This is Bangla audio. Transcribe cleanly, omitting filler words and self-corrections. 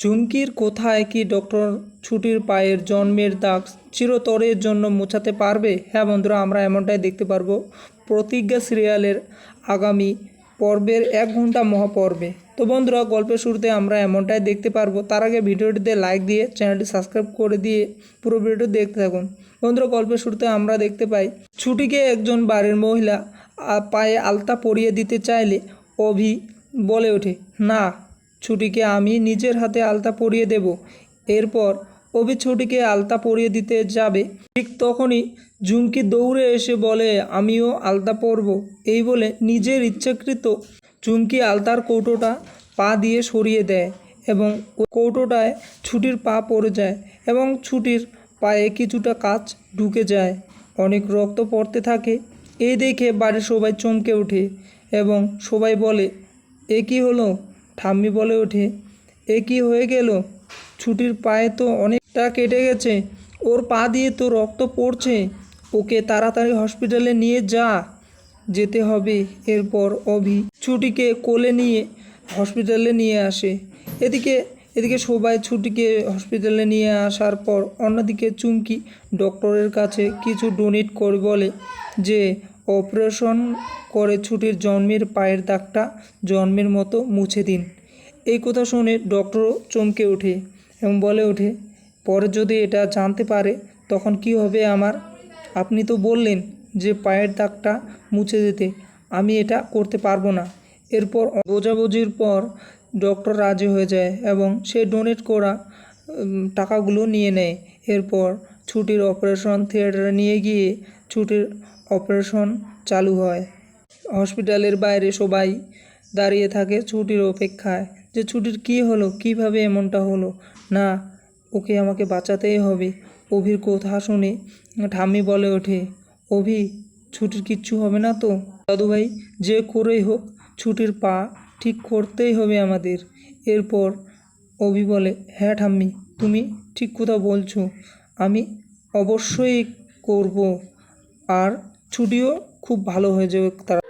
চুমকির কোথায় কি ডক্টর ছুটির পায়ের জন্মের দাগ চিরতরের জন্য মোছাতে পারবে? হ্যাঁ বন্ধুরা, আমরা এমনটাই দেখতে পারবো প্রতিজ্ঞা সিরিয়ালের আগামী পর্বের 1 ঘন্টা মহাপর্বে। তো বন্ধুরা, গল্পের শুরুতে আমরা এমনটাই দেখতে পারবো। তার আগে ভিডিওটিতে লাইক দিয়ে চ্যানেলটি সাবস্ক্রাইব করে দিয়ে পুরো ভিডিওটি দেখতে থাকুন। বন্ধুরা, গল্পের শুরুতে আমরা দেখতে পাই ছুটিকে একজন বাড়ির মহিলা পায়ে আলতা পরিয়ে দিতে চাইলে অভি বলে ওঠে, না, ছুটিকে আমি নিজের হাতে আলতা পরিয়ে দেব। এরপর অভি ছুটিকে আলতা পরিয়ে দিতে যাবে, ঠিক তখনই ঝুমকি দৌড়ে এসে বলে, আমিও আলতা পরব। এই বলে নিজের ইচ্ছাকৃত ঝুমকি আলতার কৌটোটা পা দিয়ে সরিয়ে দেয় এবং ওই কৌটোটায় ছুটির পা পড়ে যায় এবং ছুটির পায়ে কিছুটা কাচ ঢুকে যায়। অনেক রক্ত পড়তে থাকে। এই দেখে বাড়ির সবাই চমকে ওঠে এবং সবাই বলে, এ কী হলো? ঠাম্মি বলে ওঠে, এ কী হয়ে গেল? ছুটির পায়ে তো অনেকটা কেটে গেছে, ওর পা দিয়ে তো রক্ত পড়ছে, ওকে তাড়াতাড়ি হসপিটালে নিয়ে যেতে হবে। এরপর অভি ছুটিকে কোলে নিয়ে হসপিটালে নিয়ে আসে। এদিকে এদিকে সবাই ছুটিকে হসপিটালে নিয়ে আসার পর অন্যদিকে চুমকি ডক্টরের কাছে কিছু ডোনেট করে বলে যে অপারেশন করে ছুটির জন্মের পায়ের দাগটা জন্মের মতো মুছে দিন। এই কথা শুনে ডক্টরও চমকে ওঠে এবং বলে ওঠে, পরে যদি এটা জানতে পারে তখন কি হবে আমার? আপনি তো বললেন যে পায়ের দাগটা মুছে দিতে, আমি এটা করতে পারবো না। এরপর বোঝাবুঝির পর ডক্টর রাজি হয়ে যায় এবং সে ডোনেট করা টাকাগুলো নিয়ে নেয়। এরপর ছুটির অপারেশন থিয়েটারে নিয়ে গিয়ে ছুটির অপারেশন চালু হয়। হসপিটালের বাইরে সবাই দাঁড়িয়ে থাকে ছুটির অপেক্ষায় যে ছুটির কী হলো, কিভাবে এমনটা হলো। না, ওকে আমাকে বাঁচাতেই হবে। অভির কথা শুনে ঠাম্মি বলে ওঠে, অভি, ছুটির কিচ্ছু হবে না তো? দাদুভাই, যে করেই হোক ছুটির পা ঠিক করতেই হবে আমাদের। এরপর অভি বলে, হ্যাঁ ঠাম্মি, তুমি ঠিক কথা বলছো, আমি অবশ্যই করব, আর ছুটিও খুব ভালো হয়ে যাবে তারা।